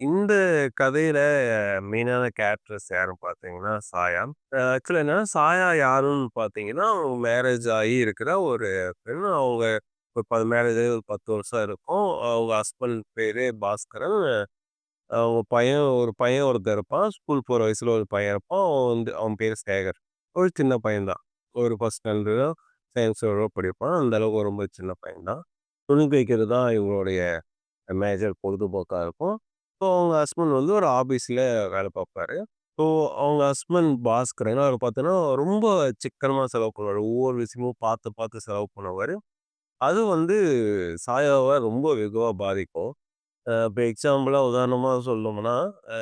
இந்த கதையில மெயினான கேரக்டர்ஸ் யாருன்னு பார்த்தீங்கன்னா, சாயா. ஆக்சுவலா என்னன்னா, சாயா யாருன்னு பார்த்தீங்கன்னா, மேரேஜ் ஆகி இருக்கிற ஒரு பெண். அவங்க இப்ப மேரேஜ் ஆகி ஒரு 10 வருஷம் இருக்கும். அவங்க ஹஸ்பண்ட் பேரு பாஸ்கரன். அவங்க ஒரு பையன் ஒருத்தன் இருப்பான். ஸ்கூல் போற வயசுல ஒரு பையன் இருப்பான். அவன் பேரு சேகர். ஒரு சின்ன பையன் தான். ஒரு ஃபர்ஸ்ட் ஸ்டாண்டர்டோ, சயின்ஸோ படிப்பான். அந்த அளவுக்கு ரொம்ப சின்ன பையன் தான். துணி தைக்கிறது தான் இவங்களுடைய மேஜர் பொழுதுபோக்கா இருக்கும். ஸோ அவங்க ஹஸ்பண்ட் ஒரு ஆஃபீஸ்ல வேலை பார்ப்பாரு. ஸோ அவங்க ஹஸ்பண்ட் பாஸ்கரன் அவரு பார்த்தீங்கன்னா, ரொம்ப சிக்கனமா செலவு பண்ணுவாரு. ஒவ்வொரு விஷயமும் பார்த்து, பார்த்து செலவு பண்ணுவாரு. அது சாயாவ ரொம்ப வெகுவா பாதிக்கும். இப்ப எக்ஸாம்பிளா உதாரணமா சொல்லணும்னா, அ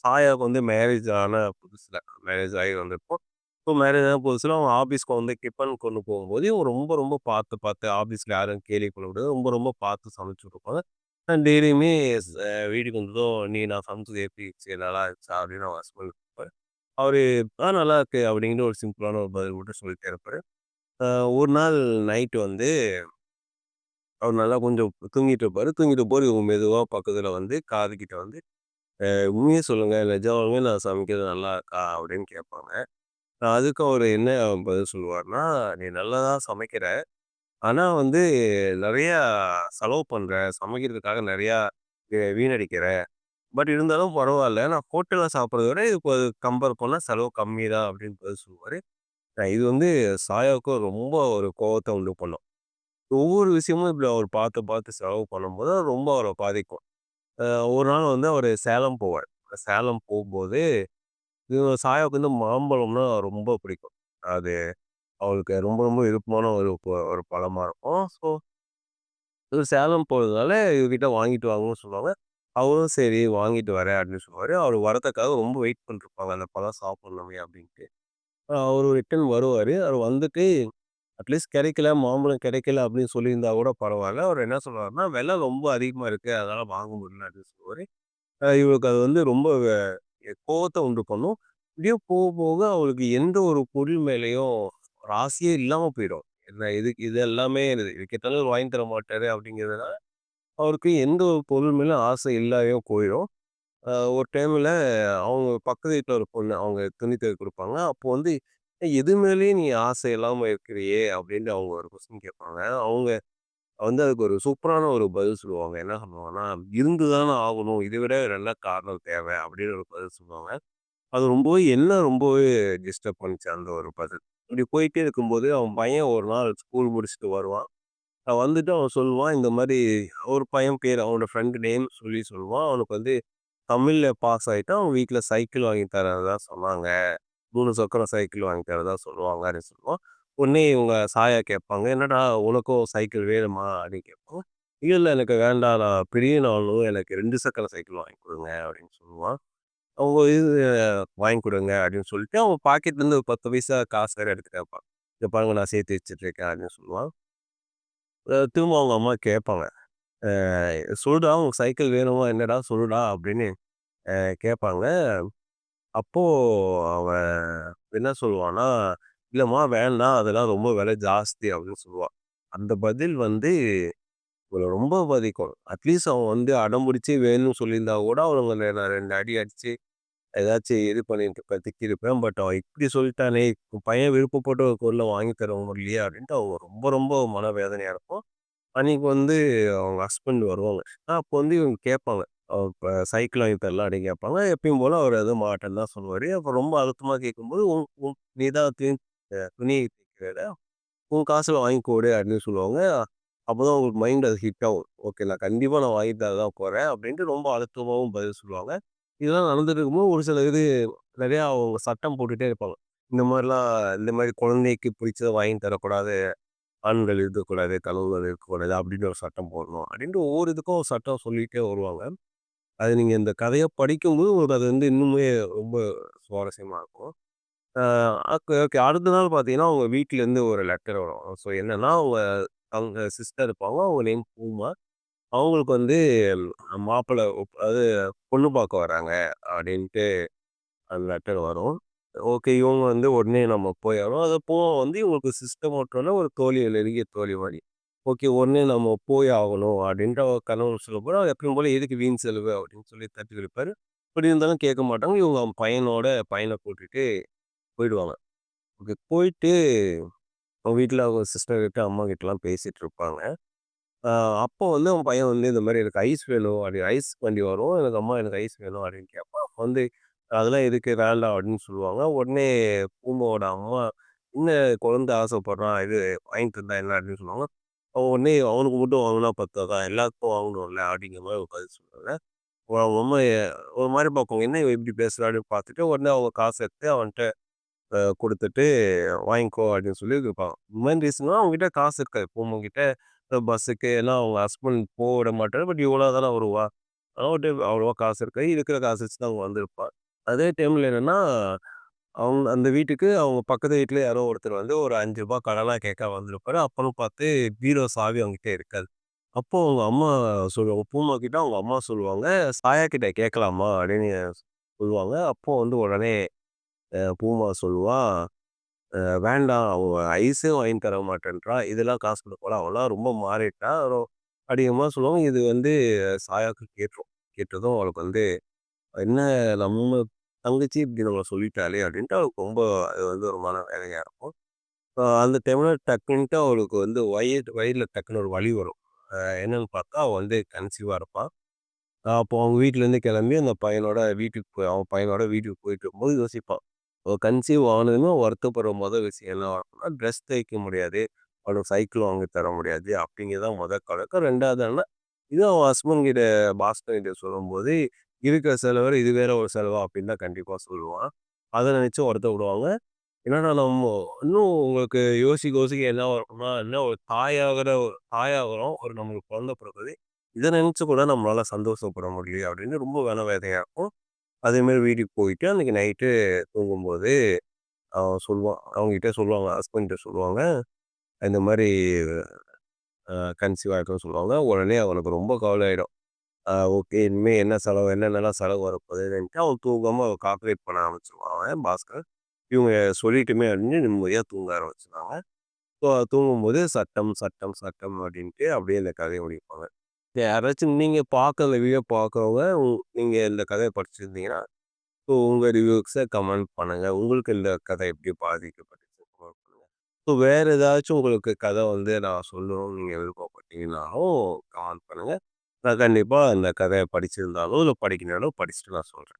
சாயாவுக்கு மேரேஜ் ஆன புதுசுல மேரேஜ் ஆகி வந்திருக்கும். இப்போ மேரேஜ் ஆன புதுசுல அவங்க ஆஃபீஸ்க்கு டிஃபன் கொண்டு போகும்போது, இவங்க ரொம்ப ரொம்ப பார்த்து பார்த்து ஆஃபீஸ்ல யாரும் கேலி பண்ணக்கூடாது. ரொம்ப ரொம்ப பார்த்து சமைச்சு குடுப்பாங்க. டெய்லியுமே வீட்டுக்கு வந்ததும், "நீ நான் சமைச்சது எப்படி இருந்துச்சு? நல்லா இருந்துச்சா?" அப்படின்னு அவங்க ஹஸ்பண்ட் கேட்பாரு. அவரு, நல்லாயிருக்கு" அப்படிங்கிற ஒரு சிம்பிளான ஒரு பதில் மட்டும் சொல்லிட்டே இருப்பாரு. அ ஒரு நாள் நைட் அவர் நல்லா கொஞ்சம் தூங்கிட்டு இருப்பாரு. தூங்கிட்டு இருப்போது இவங்க மெதுவா பக்கத்துல காது கிட்ட "உண்மைய சொல்லுங்க, நிஜமாலுமே நான் சமைக்கிறது நல்லா இருக்கா?" அப்படின்னு கேட்பாங்க. அதுக்கு அவரு என்ன பதில் சொல்லுவாருன்னா, "நீ நல்லா தான் சமைக்கிற. ஆனா நெறையா செலவு பண்ற. சமைக்கிறதுக்காக நெறையா வீணடிக்கிற. பட் இருந்தாலும் பரவால்ல. நான் ஹோட்டல்ல சாப்பிடுறத விட இது கம்பேர் பண்ணா செலவு கம்மி தான்" அப்படின்னு பதில் சொல்லுவாரு. இது சாயாவுக்கு ரொம்ப ஒரு கோவத்த உண்டு பண்ணும். ஒவ்வொரு விஷயமும் இப்படி அவர் பார்த்து பார்த்து செலவு பண்ணும்போது, அது ரொம்ப அவர பாதிக்கும். அ ஒரு நாள் அவரு சேலம் போவாரு. சேலம் போம்போது, சாயாவுக்கு மாம்பழம்னா ரொம்ப பிடிக்கும். அது அவளுக்கு ரொம்ப ரொம்ப விருப்பமான ஒரு பழமா இருக்கும். ஸோ, இவரு சேலம் போறதுனால இவர்கிட்ட வாங்கிட்டு வாங்கன்னு சொல்லுவாங்க. அவரும் சரி வாங்கிட்டு வரேன் அப்படின்னு சொல்லுவாரு. அவரு வரதுக்காக ரொம்ப வெயிட் பண்ணிட்டுருப்பாங்க. அந்த பழம் சாப்பிடணுமே அப்படின்ட்டு. அவரு ரிட்டர்ன் வருவாரு. அவரு வந்துட்டு அட்லீஸ்ட் கிடைக்கல, மாம்பழம் கிடைக்கல அப்படின்னு சொல்லியிருந்தா கூட பரவால்ல. அவரு என்ன சொல்லுவாருன்னா, "விலை ரொம்ப அதிகமா இருக்கு. அதனால வாங்க முடியல" அப்படின்னு சொல்லுவாரு. இவருக்கு அது ரொம்ப கோவத்த உண்டு பண்ணும். இப்படியே போக போக அவருக்கு எந்த ஒரு பொருள் மேலயும் ஒரு ஆசையே இல்லாம போயிடும். என்ன இது எல்லாமே இது கேட்டாலும் வாங்கி தர மாட்டாரு அப்படிங்கிறதுனால, அவருக்கு எந்த ஒரு பொருள் மேலயும் ஆசை இல்லாமயே போயிரும். ஒரு டைம்ல அவங்க பக்கத்து வீட்ல ஒரு பொண்ணு, அவங்க துணி துவைக்க குடுப்பாங்க. அப்போ எது மேலயும் நீ ஆசை இல்லாம இருக்கிறியே! அப்படின்னு அவங்க ஒரு கொஸ்டின் கேட்பாங்க. அவங்க அதுக்கு ஒரு சூப்பரான ஒரு பதில் சொல்லுவாங்க. என்ன சொல்லுவாங்கன்னா, "இருந்து தான ஆகணும். இத விட நல்ல காரணம் தேவ" அப்படின்னு ஒரு பதில் சொல்லுவாங்க. அது ரொம்பவே டிஸ்டர்ப் பண்ணுச்சு அந்த ஒரு பதில். இப்படி போயிட்டே இருக்கும்போது, அவன் பையன் ஒரு நாள் ஸ்கூல் முடிச்சுட்டு வருவான். வந்துட்டு அவன் சொல்லுவான், இந்த மாரி ஒரு பையன் பேரு அவனோட ஃப்ரெண்ட் நேம் சொல்லுவான். அவனுக்கு தமிழ்ல பாஸ் ஆயிட்டான். அவங்க வீட்ல சைக்கிள் வாங்கி தர்றதா சொன்னாங்க. 3 சக்கர சைக்கிள் வாங்கி தர்றதா சொல்லுவாங்க அப்படின்னு சொல்லுவான். உடனே இவங்க சாயா கேட்பாங்க, "என்னடா உனக்கும் சைக்கிள் வேணுமா?" அப்படின்னு கேட்பான். "இல்ல, இல்ல எனக்கு வேண்டாம். நான் பெரிய நாளும் எனக்கு 2 சக்கர சைக்கிள் வாங்கி குடுங்க" அப்படின்னு சொல்லுவான். அவங்க வாங்கி குடுங்க அப்படின்னு சொல்லிட்டு, அவன் பாக்கெட்லேருந்து ஒரு 10 பைசா காசு வேற எடுத்து கேட்பான். "இங்க பாருங்க நான் சேர்த்து வச்சுட்டுருக்கேன்" அப்படின்னு சொல்லுவான். திரும்ப அவங்க அம்மா கேட்பாங்க. "சொல்றா உனக்கு சைக்கிள் வேணுமா? என்னடா சொல்லுடா" அப்படின்னு கேட்பாங்க. அப்போ அவன் என்ன சொல்லுவான்னா, "இல்லம்மா வேண்டாம். அதெல்லாம் ரொம்ப விலை ஜாஸ்தி" அப்படின்னு சொல்லுவான். அந்த பதில் இவள ரொம்ப பாதிக்கும். அட்லீஸ்ட் அவன் அடம் பிடிச்சு வேணும்னு சொல்லியிருந்தா கூட அவங்கள நான் 2 அடி அடிச்சு ஏதாச்சும் இது பண்ணியிருப்பேன், திட்டியிருப்பேன். பட் அவன் இப்படி சொல்லிட்டானே! உன் பையன் விருப்பப்பட்டு ஒரு பொருள வாங்கி தர முடியலையே! அப்படின்ட்டு அவங்க ரொம்ப ரொம்ப மனவேதனையா இருக்கும். அன்னைக்கு அவங்க ஹஸ்பண்ட் வருவாங்க. அப்போ இவங்க கேட்பாங்க. இப்ப சைக்கிள் வாங்கி தரலாம் அப்படின்னு கேட்பாங்க. எப்பயும் போல அவர் எதுவும் மாட்டேன்னு தான் சொல்லுவாரு. அப்ப ரொம்ப அழுத்தமா கேட்கும்போது, "உன் உன் நீ தான் துணி தைக்கிறல, உன் காசுல வாங்கி குடு" அப்படின்னு சொல்லுவாங்க. அப்பதான் உங்களுக்கு மைண்ட் அது ஹிட் ஆகும். ஓகே நான் கண்டிப்பா நான் வாங்கி தர தான் போறேன் அப்படின்ட்டு ரொம்ப அழுத்தமாவும் பதில் சொல்லுவாங்க. இதெல்லாம் நடந்துட்டு இருக்கும்போது ஒரு சில நெறையா அவங்க சட்டம் போட்டுட்டே இருப்பாங்க. இந்த மாரி குழந்தைக்கு பிடிச்சத வாங்கி தரக்கூடாது. ஆண்கள் இருக்கக்கூடாது, கனவுகள் இருக்கக்கூடாது அப்படின்னு ஒரு சட்டம் போடணும். அப்படின்ட்டு ஒவ்வொரு இதுக்கும் ஒரு சட்டம் சொல்லிட்டே வருவாங்க. அது நீங்க இந்த கதைய படிக்கும்போது உங்களுக்கு அது இன்னுமே ரொம்ப சுவாரஸ்யமா இருக்கும். அ ஓகே அடுத்த நாள் பார்த்தீங்கன்னா, அவங்க வீட்லேருந்து ஒரு லெட்டர் வரும். ஸோ என்னன்னா, அவங்க சிஸ்டர் இருப்பாங்க. அவங்க நேம் பூமா. அவங்களுக்கு மாப்பிள அதாவது பொண்ணு பார்க்க வராங்க அப்படின்ட்டு அந்த லெட்டர் வரும். ஓகே. இவங்க உடனே நம்ம போய் ஆகணும். அது போக இவங்களுக்கு சிஸ்டம் ஓட்டுறோம்னா ஒரு தோழி நெருங்கிய தோழி மாரி. ஓகே உடனே நம்ம போய் ஆகணும் அப்படின்ற ஒரு கணவன் சொல்லப்போனா, எப்பயும் போல எதுக்கு வீண் செலவு அப்படின்னு சொல்லி தட்டி கழிப்பாரு. இப்படி இருந்தாலும் கேட்க மாட்டாங்க. இவங்க அவங்க பையன கூட்டிட்டு போயிடுவாங்க. ஓகே போயிட்டு அவங்க வீட்ல அவங்க சிஸ்டர் கிட்ட, அம்மா கிட்டலாம் பேசிட்டு இருப்பாங்க. அ அப்போ வந்து அவன் பையன் வந்து இந்த மாரி எனக்கு ஐஸ் வேணும் அப்படி ஐஸ் வண்டி வரும். எனக்கு ஐஸ் வேணும் அப்படின்னு கேட்பான். அப்ப வந்து அதெல்லாம் எதுக்கு வேண்டாம் அப்படின்னு சொல்லுவாங்க. உடனே பூமாவோட அம்மா, "என்ன குழந்தை ஆசைப்படுறான், இது வாங்கி தந்தா என்ன?" அப்படின்னு சொல்லுவாங்க. அவன் உடனே அவனுக்கு மட்டும் வாங்குனா பத்தாதா? எல்லாருக்கும் வாங்கணும்ல அப்படிங்கிற மாரி ஒரு பதில் சொல்லுவாங்க. அவங்க அம்மா ஒரு மாரி பார்ப்பாங்க. என்ன இவன் இப்படி பேசுறா? அப்படின்னு பார்த்துட்டு உடனே அவங்க காச எடுத்து அவன்ட்ட குடுத்துட்டு வாங்கிக்கோ அப்படின்னு சொல்லி குடுப்பாங்க. மெயின் ரீசன்னா அவங்ககிட்ட காசு இருக்காது. பொண்ணுகிட்ட பஸ்ஸுக்கு எல்லாம் அவங்க ஹஸ்பண்ட் விட மாட்டாரு. பட் இவ்வளோ தானே வருவா. அவன்ட்ட அவ்வளவா காசு இருக்காது. இருக்கிற காசு வச்சு தான் அவங்க வந்திருப்பா. அதே டைம்ல என்னன்னா, அவங்க அந்த வீட்டுக்கு அவங்க பக்கத்து வீட்ல யாரோ ஒருத்தர் வந்து ஒரு ரூ. 5 கடனா கேட்க வந்திருப்பாரு. அப்புறம் பார்த்து பீரோ சாவி அவங்ககிட்ட இருக்காது. அப்போ அவங்க அம்மா சொல்லுவாங்க. பூமா கிட்ட அவங்க அம்மா சொல்லுவாங்க, "சாயா கிட்ட கேட்கலாமா?" அப்படின்னு சொல்லுவாங்க. அப்போ வந்து உடனே பூமா சொல்லுவா வேண்டாம். அவ ஐஸே வாங்கி தர மாட்டேன்றா. இதெல்லாம் காசு குடுப்பாளா? அவலாம் ரொம்ப மாறிட்டா. அப்படிங்கிற மாரி சொல்லுவாங்க. இது வந்து சாயாவுக்கு கேட்டுரும். கேட்டதும் அவளுக்கு வந்து, "என்ன நம்ம தங்கச்சி இப்படி நம்மள சொல்லிட்டாளே!" அப்படின்ட்டு அவளுக்கு ரொம்ப அது வந்து ஒரு மன வேதனையா இருக்கும். அந்த டைம்ல டக்குன்ட்டு அவளுக்கு வந்து வயிறுல டக்குனு ஒரு வலி வரும். என்னன்னு பார்த்தா, அவ வந்து கன்சீவா இருப்பா. அப்போ அவங்க வீட்லேருந்து கிளம்பி அந்த பையனோட அவன் பையனோட வீட்டுக்கு போயிட்டு இருக்கும்போது யோசிப்பான். கன்சீவ் ஆனதுமே வருத்தப்படுற விஷயம் என்ன இருக்கும்னா, ட்ரெஸ் தைக்க முடியாது. அவளுக்கு சைக்கிள் வாங்கி தர முடியாது. அப்படிங்கிறது தான் கலக்கம். 2வது என்னன்னா, இது அவன் ஹஸ்பண்ட் கிட்ட பாஸ்கர் கிட்ட சொல்லும்போது, இருக்கிற செலவு இது வேற ஒரு செலவா அப்படின்னு தான் கண்டிப்பா சொல்லுவான். அத நினைச்சு வருத்தப்படுவாங்க. என்னன்னா நம்ம இன்னும் உங்களுக்கு யோசிக்க என்ன வரும்னா, இன்னும் ஒரு தாயாகுறோம். ஒரு நம்மளுக்கு குழந்தை பிறக்குது. இத நினைச்சு கூட நம்மளால சந்தோஷப்பட முடியலையே அப்படின்னு ரொம்ப மனவேதனையா இருக்கும். அதேமாரி வீட்டுக்கு போயிட்டு அன்னைக்கு நைட்டு தூங்கும்போது அவன் சொல்லுவான். அவங்ககிட்ட சொல்லுவாங்க. ஹஸ்பண்ட் கிட்ட சொல்லுவாங்க. இந்த மாரி கன்சீவ் ஆயிருக்கேன்னு சொல்லுவாங்க. உடனே அவனுக்கு ரொம்ப கவலை ஆயிடும். ஓகே இனிமே என்னென்னலாம் செலவு வரப்போகுதுன்ட்டு அவன் தூங்காம கால்குலேட் பண்ண ஆரம்பிச்சுருவான் அவன் பாஸ்கர். இவங்க சொல்லிட்டுமே அப்படின்னு நிம்மதியா தூங்க ஆரம்பிச்சுருவாங்க. தூங்கும்போது சட்டம், சட்டம், சட்டம் அப்படின்ட்டு அப்படியே இந்த கதைய முடிப்பாங்க. யாராச்சும் நீங்க பார்க்க இந்த வீடியோ பார்க்குறவங்க, நீங்க இந்த கதைய படிச்சிருந்தீங்கன்னா, உங்க ரிவ்யூஸ கமெண்ட் பண்ணுங்க. உங்களுக்கு இந்த கதை எப்படி பாதிக்கப்பட்டுச்சு கமெண்ட் பண்ணுங்க. வேற ஏதாச்சும் உங்களுக்கு கதை வந்து நான் சொல்லணும்னு நீங்க விருப்பப்பட்டீங்கன்னாலும் கமெண்ட் பண்ணுங்க. நான் கண்டிப்பா அந்த கதைய படிச்சிருந்தாலோ, இல்ல படிக்கலனாலோ படிச்சுட்டு நான் சொல்றேன்.